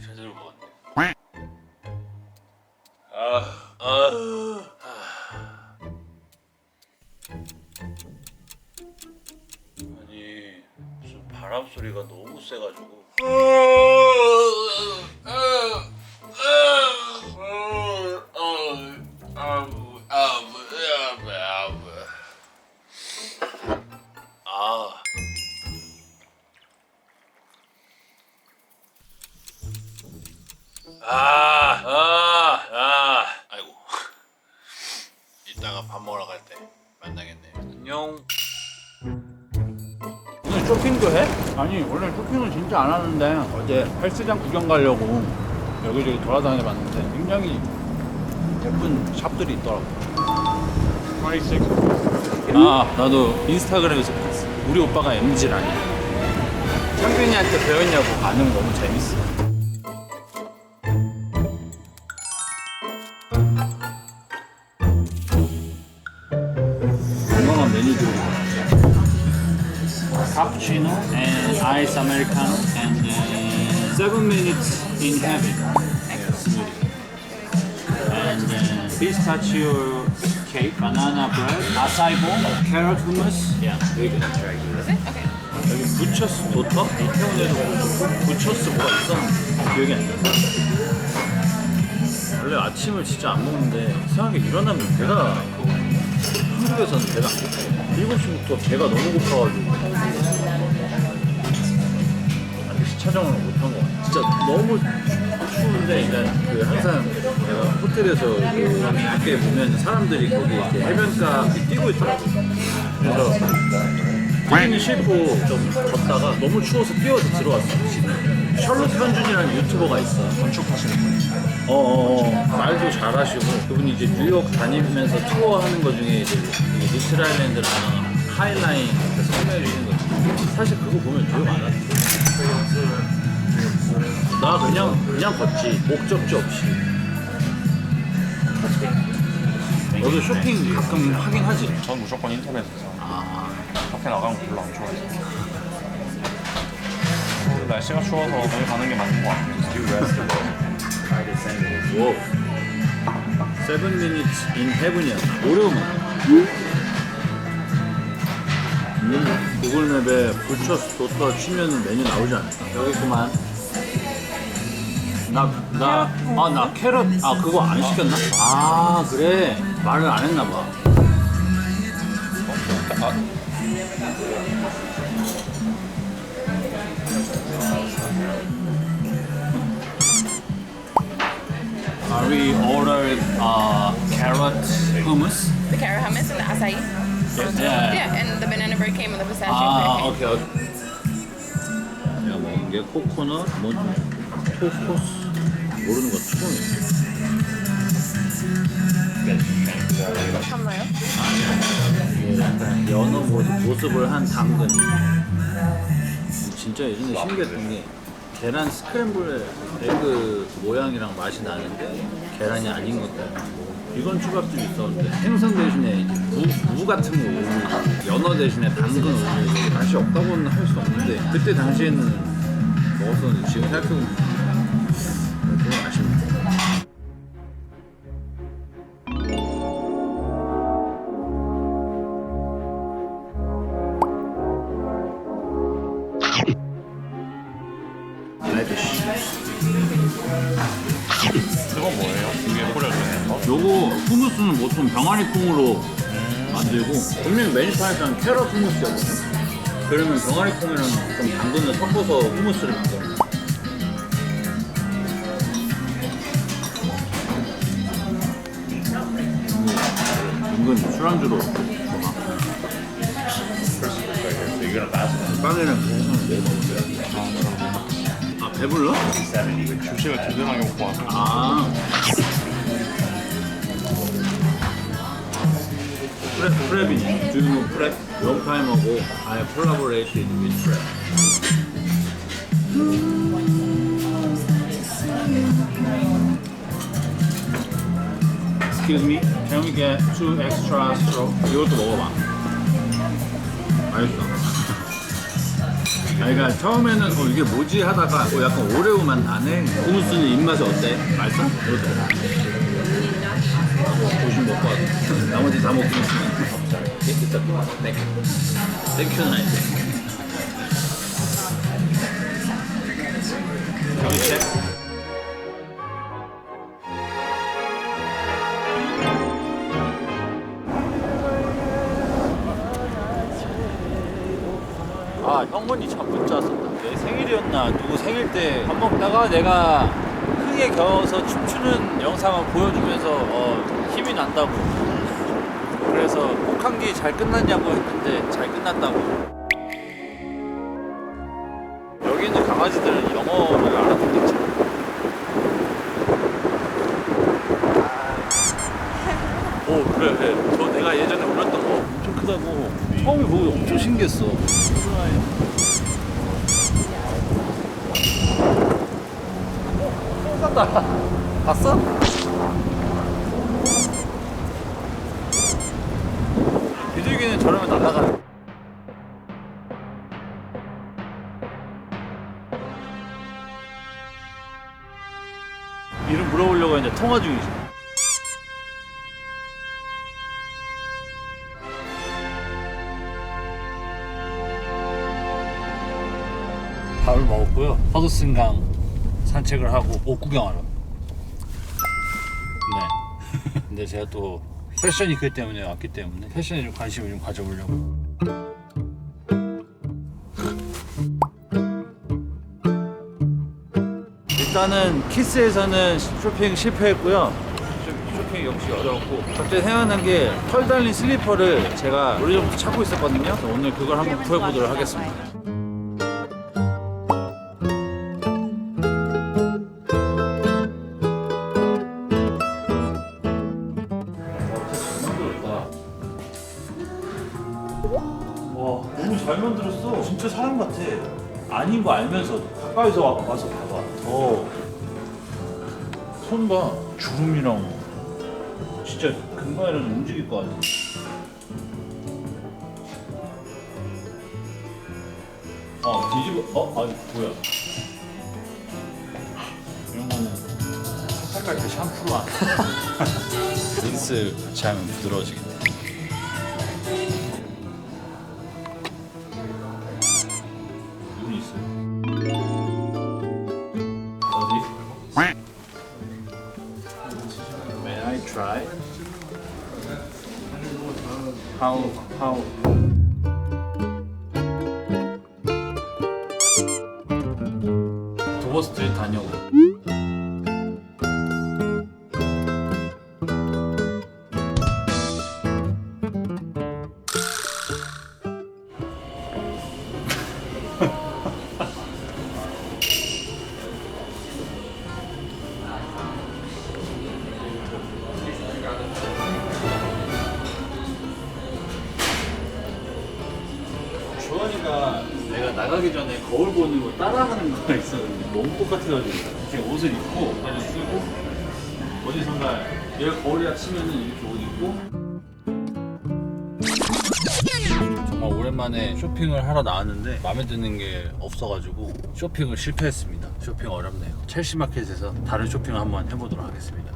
제대로 먹었네. 아니 무슨 바람 소리가 너무 세가지고. 아이고. 이따가 밥 먹으러 갈 때 만나겠네. 안녕. 오늘 쇼핑도 해? 아니 원래 쇼핑은 진짜 안 하는데 어제 헬스장 구경 가려고 여기저기 돌아다녀 봤는데 굉장히 예쁜 샵들이 있더라고. 나도 인스타그램에서 봤어. 우리 오빠가 MZ라니. 창균이한테 배웠냐고 반응 너무 재밌어. 유명한 메뉴들이 카푸치노 and ice americano and 7 minutes in heaven smoothie and pistachio cake, banana bread, acai bowl, carrot hummus. Yeah, very good. 여기 부처스 도터? 이태원에도 부처스 뭐가 있었는데 기억이 안 나. 원래 아침을 진짜 안 먹는데 이상하게 일어나면 배가 한국에서는 배가 안 고파요. 7시부터 배가 너무 고파가지고 아직 시차정을 못한 것 같아요. 진짜 너무 추운데 일단 그 항상 내가 호텔에서 그 밖에 보면 사람들이 거기 이렇게 해변가 뛰고 있더라고요. 그래서 뛰기는 싫고 좀 걷다가 너무 추워서 뛰어서 들어왔어요. 셜록 현준이라는 유튜버가 있어. 건축하시는 분. 말도 잘하시고 그분이 이제 뉴욕 다니면서 투어하는 거 중에 이제 리틀 아일랜드랑 하이라인 이렇게 설명해 주시는 거. 사실 그거 보면 조용 안 하지. 나 그냥 걷지 목적지 없이. 너도 쇼핑 가끔 하긴 하지? 전 무조건 인터넷에서. 밖에 나가면 별로 안 좋아해서. 날씨가 추워서 거기 가는 게 맞는 것 같아요. 오. 7 minutes in heaven이야. 어려우면. 구글맵에 부처스 도터 치면 메뉴 나오지 않을까? 여기 있구만. 나 캐럿, 그거 안 시켰나? 그래. 말을 안 했나 봐. We ordered carrot hummus. The carrot hummus and the acai. Yeah, and the banana bread came with the pistachio bread cake. 오케이. 내가 먹은 게 코코넛, 토스토스 모르는 거 처음이야. 참나요? 연어 모습을 한 당근. 진짜 예전에 신기했던 게 계란 스크램블 에그 모양이랑 맛이 나는데 계란이 아닌 것도 아니고 이건 초밥집이 있었는데 생선 대신에 무 같은 거 올리고 연어 대신에 당근 올리고 맛이 없다고는 할 수 없는데 그때 당시에는 먹었었는데 지금 생각해보면 그건 아쉽네. 그건 뭐예요? 위에 뿌려주는 거? 요거 후무스는 보통 병아리 콩으로 만들고 분명히 메뉴판에서는 캐럿 후무스였거든. 그러면 병아리 콩이랑 좀 당근을 섞어서 후무스를 만들어. 은근 술안주로 빵이랑 계속 내일 먹어요. 배불러? 주식을 든든하게 먹고 와서. 프랩이네. Do you know prep? Long time ago, I collaborated with Prep. Excuse me, can we get 2 extra straw? 이것도 먹어봐. 맛있어. 그러니까 처음에는 이게 뭐지 하다가 약간 오레오 맛 나네. 구무스는 입맛이 어때? 맛있어? 이것도 조심 먹고 왔어. 나머지 다 먹고 있으면 일단 땡큐는 아닌데. 경책? 아, 형문이 참 문자 왔었다. 내 생일이었나 누구 생일 때 밥 먹다가 내가 흥에 겨워서 춤추는 영상을 보여주면서 힘이 난다고. 그래서 혹한기 잘 끝났냐고 했는데 잘 끝났다고. 여기 있는 강아지들은 영어를 알아듣겠지. 오 그래. 저 내가 예전에 올렸던 거 엄청 크다고. 처음에 보고 엄청 신기했어. 쏜다. 봤어? 비둘기는 저러면 날아가네. 이름 물어보려고 했는데 통화 중이지. 밥을 먹었고요. 허드슨강 산책을 하고 옷 구경하러. 네. 근데 제가 또 패션 위크 때문에 왔기 때문에 패션에 좀 관심을 좀 가져보려고. 일단은 키스에서는 쇼핑 실패했고요. 쇼핑 역시 어려웠고 갑자기 생각난 게 털 달린 슬리퍼를 제가 오래전부터 찾고 있었거든요. 그래서 오늘 그걸 한번 구해보도록 하겠습니다. 와 너무 잘 만들었어. 진짜 사람 같아. 아닌 거 알면서 가까이서 와서 봐봐. 손 봐. 주름이랑 진짜 금방이라도 움직일 거 같아. 뒤집어. 아니 뭐야. 이런 거는 색깔 때 샴푸로 안 린스 같이 하면 부드러워지겠네. 눈이 있어. 어디? May I try? How? 도버 스트리트 다녀오고. 주원이가 내가 나가기 전에 거울 보는 거 따라하는 거가 있었는데 너무 똑같아가지고 제가 옷을 입고 얘를 쓰고 어디선가 얘가 거울이라 치면은 이렇게 옷 입고. 정말 오랜만에 쇼핑을 하러 나왔는데 마음에 드는 게 없어가지고 쇼핑을 실패했습니다. 쇼핑 어렵네요. 첼시마켓에서 다른 쇼핑을 한번 해보도록 하겠습니다.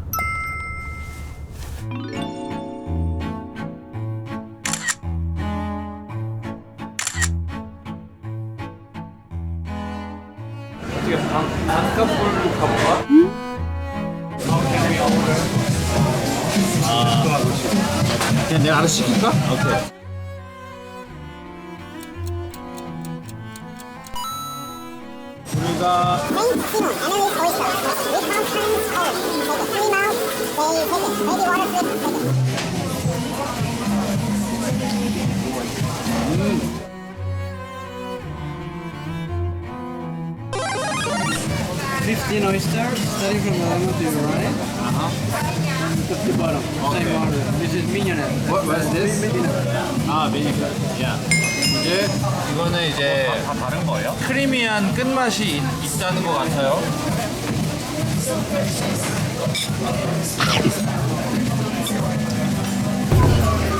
어떻게 반값으로 가볼까? 그냥 내가 알아서 시킬까? 오케이. 우리가 $15 oysters, starting from the lemon to your right. To the bottom. Same order. This is mignonette. What's this? Mignonette. 아 메뉴판. 야. 이제 이거는 이제 다 다른 거예요? 크리미한 끝맛이 있다는 것 같아요.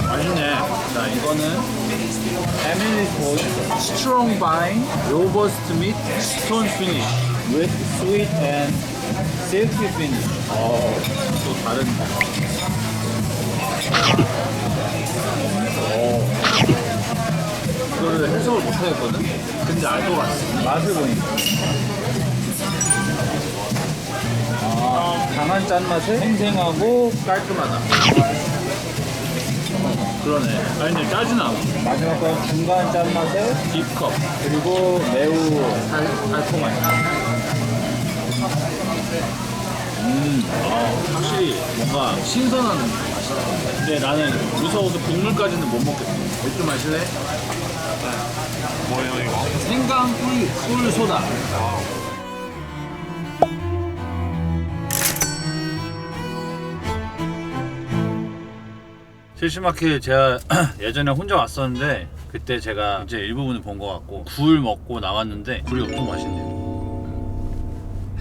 맛있네. 자 이거는 Emily point, strong vine, robust meat, stone finish with sweet and silky finish. 또 다른. 이거를 해석을 못하겠거든? 근데 알 것 같아. 맛을 보니까. 강한 짠맛에 생생하고 깔끔하다. 그러네. 아니 근데 짜진 않아. 마지막 건 중간 짠맛에 딥컵 그리고 매우 달콤한. 확실히 뭔가 신선한 맛이다. 근데 나는 무서워서 국물까지는 못 먹겠어. 맥주 마실래? 뭐예요 이거? 생강 꿀 소다. 실시마켓 제가 예전에 혼자 왔었는데 그때 제가 이제 일부분을 본 것 같고 굴 먹고 나왔는데 굴이 엄청 맛있네요.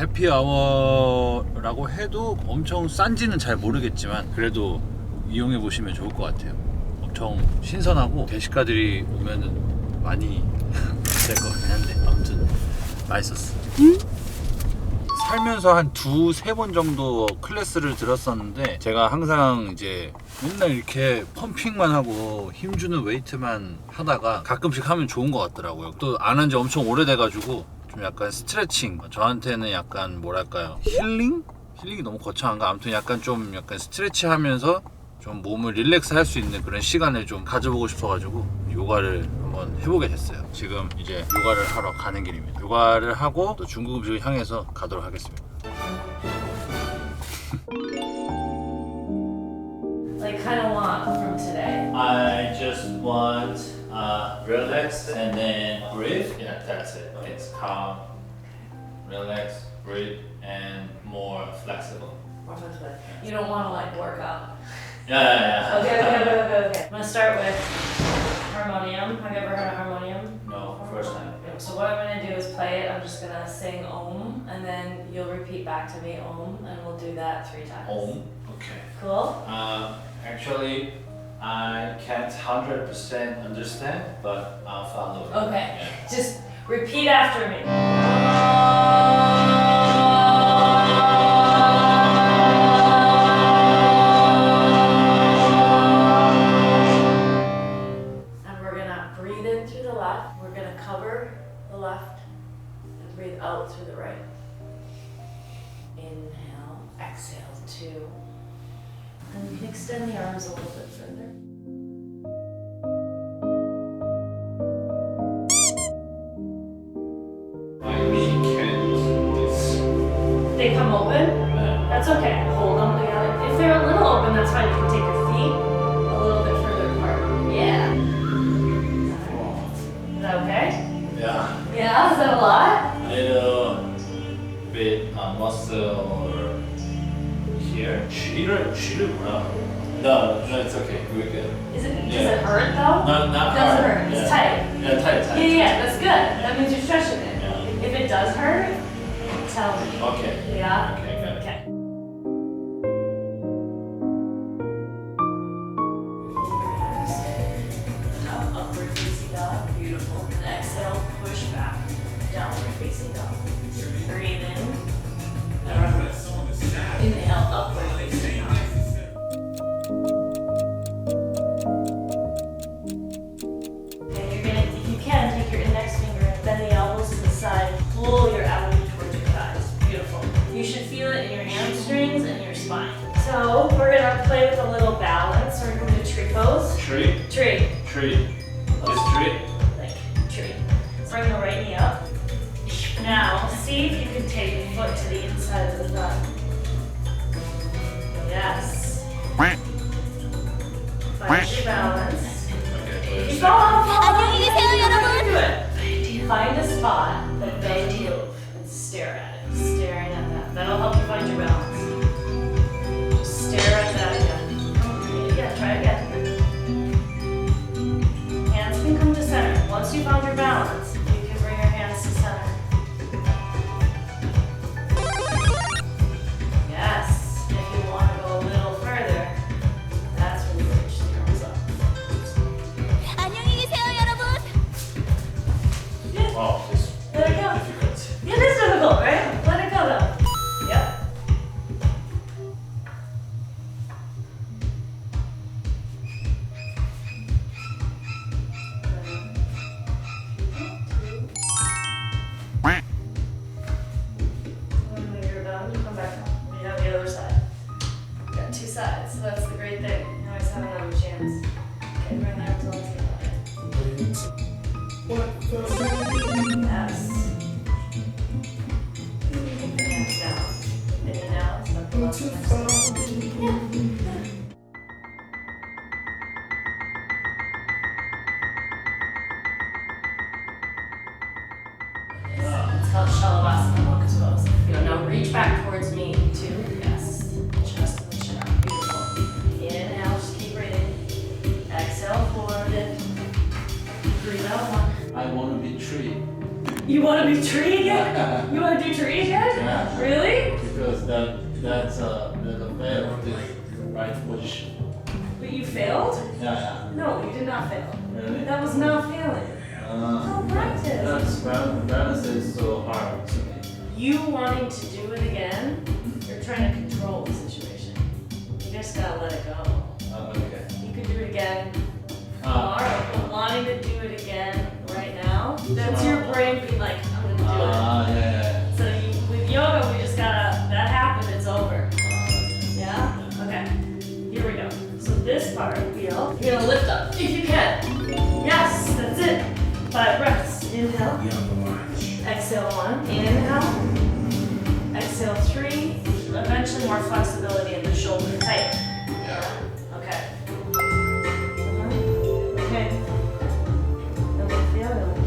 해피아워라고 해도 엄청 싼지는 잘 모르겠지만 그래도 이용해 보시면 좋을 것 같아요. 엄청 신선하고 대식가들이 오면은 많이 될 것 같긴 한데 아무튼 맛있었어. 살면서 한 2-3번 정도 클래스를 들었었는데 제가 항상 이제 맨날 이렇게 펌핑만 하고 힘주는 웨이트만 하다가 가끔씩 하면 좋은 것 같더라고요. 또 안 한 지 엄청 오래돼가지고 좀 약간 스트레칭, 저한테는 약간 뭐랄까요, 힐링? 힐링이 너무 거창한가? 아무튼 약간 좀 약간 스트레치 하면서 좀 몸을 릴렉스 할 수 있는 그런 시간을 좀 가져보고 싶어가지고 요가를 한번 해보게 됐어요. 지금 이제 요가를 하러 가는 길입니다. 요가를 하고 또 중국 음식을 향해서 가도록 하겠습니다. Like, kind of want from today. I just want relax and then breathe. Yeah, that's it. It's calm, relax, breathe, and more flexible. You don't want to like work out. Yeah. Okay. I'm gonna start with harmonium. Have you ever heard of harmonium? No, first time. So what I'm gonna do is play it. I'm just gonna sing Om, and then you'll repeat back to me Om, and we'll do that 3 times. Om. Okay. Cool. Actually, I can't 100% understand, but I'll follow. Okay. Yeah. Just repeat after me. And we're gonna breathe in through the left. We're gonna cover the left and breathe out through the right. Inhale, exhale 2. And you can extend the arms a little bit further. My knee can't. They come open. That's okay. Hold them together. If they're a little open, that's fine. You can take your feet a little bit further apart. Yeah. Is that okay? Yeah. Yeah? Is that a lot? A little bit muscle here. 쥐를 뭐야? No, it's okay. We're good. Does Yeah. it hurt though? No, not Doesn't hard. hurt. It's Yeah. tight. Yeah, tight. Yeah, that's good. That means you're stretching it. Yeah. If it does hurt, tell me. Okay. Yeah? Okay, got it. Okay. Now, upward facing dog. Beautiful. And exhale, push back. Downward facing dog. Breathe in. Inhale, upward facing dog. And you're gonna, if you can, take your index finger and bend the elbows to the side. Pull your elbow towards your thighs. Beautiful. You should feel it in your hamstrings and your spine. So we're gonna play with a little balance. We're gonna do tree pose. Tree. Tree. Just tree. Like tree. Bring the right knee up. Now, see if you can take your foot to the inside of the thigh. Yes. Find your balance. If you fall off, do it. Find a spot that doesn't move and stare at it. Staring at that. That'll help you find your balance. Just stare at that again. Yeah, try again. Hands can come to center. Once you found your balance, you can bring your hands to center. Yes. If you want to go a little further, that's when you reach the arms up. 안녕히 계세요, called Shalabhasana locust pose. Now reach back towards me too. Yes. Chest and the chin up. Beautiful. Inhale, just keep breathing. Exhale, forward. Breathe out one. I want to be tree You want to be tree again? You want to do tree again? Yeah. Really? because that's the fair of the right position. But you failed? Yeah, No, you did not fail. Really? That was not failing. Go practice. Balance is so hard to me. You wanting to do it again, you're trying to control the situation. You just gotta let it go. Okay. You could do it again tomorrow, but wanting to do it again right now, that's your brain being like, I'm gonna do Yeah. it. So with yoga, we just gotta, that happened, it's over. Yeah? Okay. Here we go. So this part, feel. You're gonna lift up if you can. Yes, that's it. 5 breaths. Inhale. Exhale 1. Inhale. Exhale 3. Eventually more flexibility in the shoulder. Tight. Okay. Okay. And lift the other one.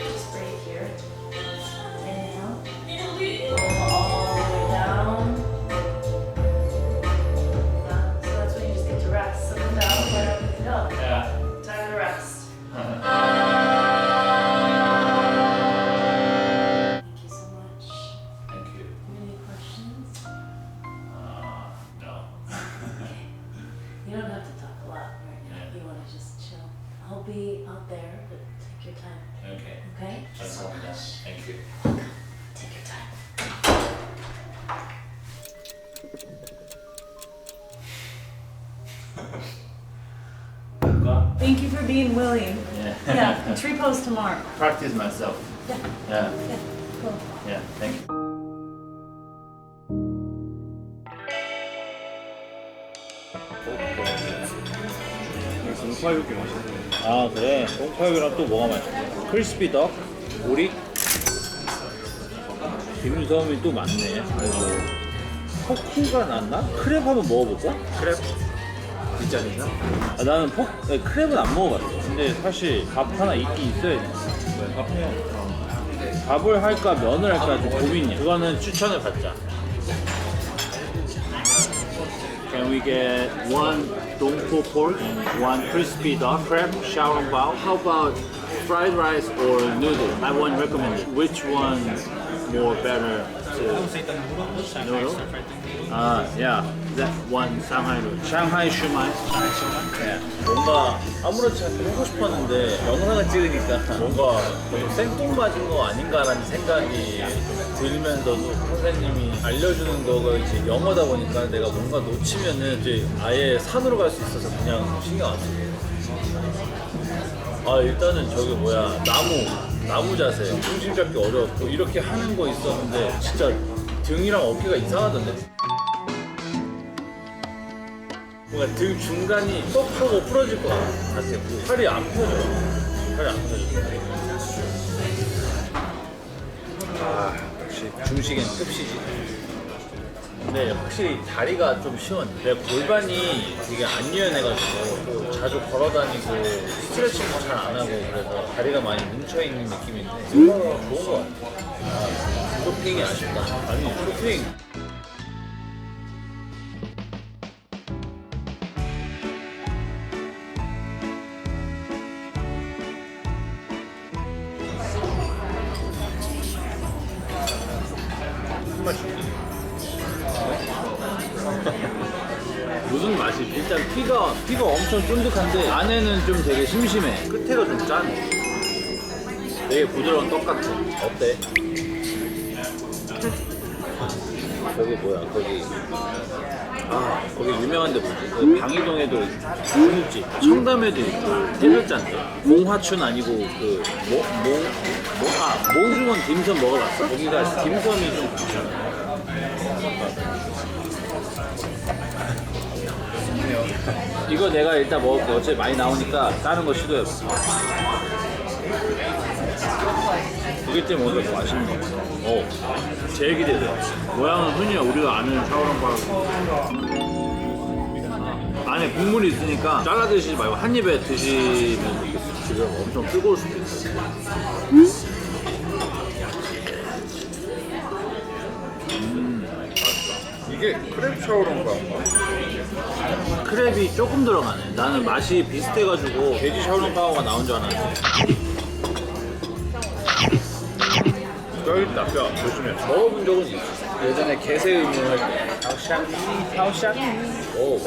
Just breathe here. Inhale. Roll all the way down. So that's when you just need to rest. Sit them down, let everything go. Yeah. Time to rest. Thank you so much. Thank you. Any questions? No. You don't have to talk a lot right now. Yeah. You want to just chill. I'll be out there, but take your time. Okay. Okay? That's all done. Thank you. Take your time. Thank you for being willing. Yeah. Yeah, tree pose tomorrow. Practice myself. Yeah. Yeah. Yeah, cool. Yeah. Thank you. 동파육이 맛있네. 아 그래? 똥파육이랑 또 뭐가 맛있어? 크리스피 덕? 오리? 딤섬이 또 많네. 아이고 포크가 낫나? 크랩 한번 먹어볼까? 크랩? 뒷자리나? 아, 나는 크랩은 안 먹어봤어. 근데 사실 밥 하나 있긴 있어야지. 왜 밥해요? 밥을 할까 면을 할까 좀 고민이야. 그거는 추천을 받자. Can we get one dongpo pork and one crispy duck crab xiaolongbao? How about fried rice or noodle? I want recommend which one more better to noodle? Yeah, that one Shanghai noodle. Shanghai shumai. Yeah. 뭔가 아무렇지 않게 하고 싶었는데 영상을 찍으니까 뭔가 좀 생뚱맞은 거 아닌가라는 생각이 좀 들면서도 선생님이 알려주는 거가 이제 영어다 보니까 내가 뭔가 놓치면은 이제 아예 산으로 갈 수 있어서 그냥 신경 안 쓰고. 아 일단은 저기 뭐야 나무 자세 중심 잡기 어려웠고 이렇게 하는 거 있었는데 진짜 등이랑 어깨가 이상하던데. 뭔가 등 중간이 쏙 하고 풀어질 것 같았고 팔이 안 펴져. 아 역시 중식엔 급식이지. 근데 확실히 다리가 좀 시원해. 내가 골반이 되게 안 유연해가지고 또 자주 걸어다니고 스트레칭도 잘 안 하고 그래서 다리가 많이 뭉쳐있는 느낌인데 이거 좋은 것 같아. 쇼핑이 아쉽다. 아니 쇼핑 무슨 맛이지? 일단 피가 엄청 쫀득한데 안에는 좀 되게 심심해. 끝에가 좀 짜네. 되게 부드러운 떡 같아. 어때? 저기 뭐야? 거기 유명한 데 뭐지? 그 방이동에도 중국집, 청담에도 있고 해설자인데 몽화춘 아니고 몽주원 딤섬 먹어봤어? 거기가 딤섬이 좀 괜찮아. 이거 내가 일단 먹을게. 어차피 많이 나오니까 다른 거 시도해봐. 이게 때문에 오히려 더 맛있는 거 같아. 제일 기대돼. 모양은 흔히 우리가 아는 샤오롱바오. 안에 국물이 있으니까 잘라 드시지 말고 한 입에 드시면 이게 지금 엄청 뜨거울 수도 있어요. 이게 크랩 샤오롱가? 크랩이 조금 들어가네. 나는 맛이 비슷해가지고 돼지 샤오롱바오가 나온 줄 알았는데. 뼈 있다, 뼈. 조심해. 먹어본 적은 있어. 예전에 개새 음료할 때. 타오샹. 오.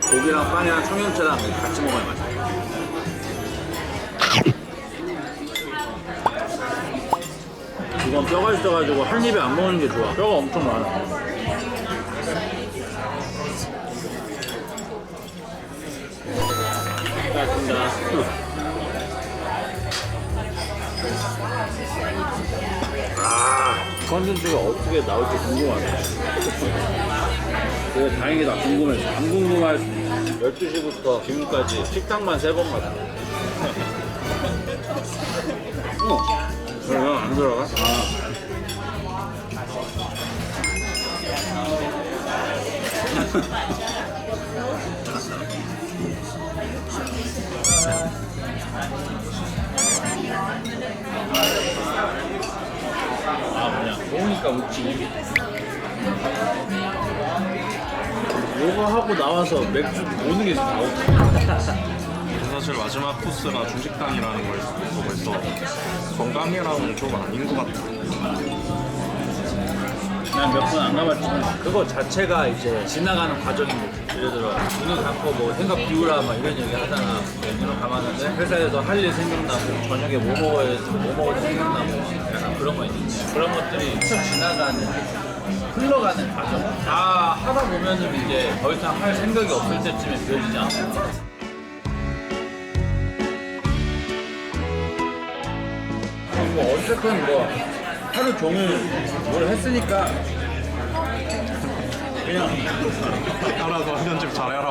고기랑 빵이랑 청양채랑 같이 먹어야 맛있어. 이건 뼈가 있어가지고 한 입에 안 먹는 게 좋아. 뼈가 엄청 많아. 고맙습니다. 컨텐츠가 어떻게 나올지 궁금하네. 그래 다행이다. 궁금해서. 안 궁금할 수 있어. 12시부터 지금까지 식당만 3번 갔다. 그러면 안 들어가? 그냥 좋으니까 웃지. 요거 하고 나와서 맥주 모든 게 다 웃지. 사실 마지막 코스가 중식당이라는 걸 보고 있어. 건강이랑은 좀 아닌 것 같아. 난 몇 번 안 가봤지만 그거 자체가 이제 지나가는 과정인 거지. 예를 들어 눈을 감고 뭐 생각 비우라 막 이런 얘기 하잖아. 눈을 감았는데 회사에서 할 일 생각나고 저녁에 뭐 먹어야 생각나고 약간 그런 거 있는데 그런 것들이 쭉 지나가는 흘러가는 과정 다 하다 보면은 이제 더 이상 할 생각이 없을 때쯤에 비워지지 않아. 뭐 어쨌든 뭐 하루 종일 뭘 했으니까 그냥 알아서 편집 잘해라.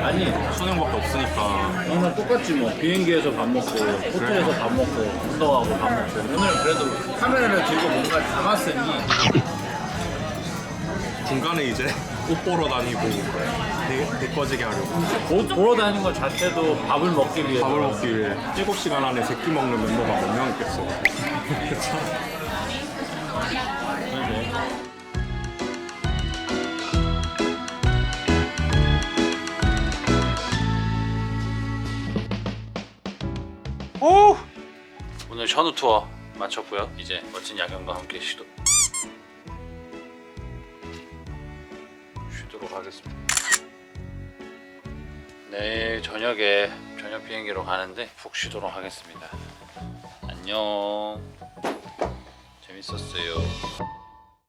아니 수능밖에 없으니까. 항상 똑같지 뭐. 비행기에서 밥 먹고 호텔에서 밥 먹고 운동하고 밥 먹고. 오늘은 그래도 카메라를 들고 뭔가를 담았으니 중간에 이제 옷 보러 다니고 대꺼지게 하려고. 옷 보러 다니는 것 자체도 밥을 먹기 위해서. 밥을 먹기 위해 7시간 안에 3끼 먹는 멤버가 몇 명 있겠어. 오늘 션우 투어 마쳤고요. 이제 멋진 야경과 함께 쉬도록 하겠습니다. 내일 저녁에 저녁 비행기로 가는데 푹 쉬도록 하겠습니다. 안녕. 재밌었어요.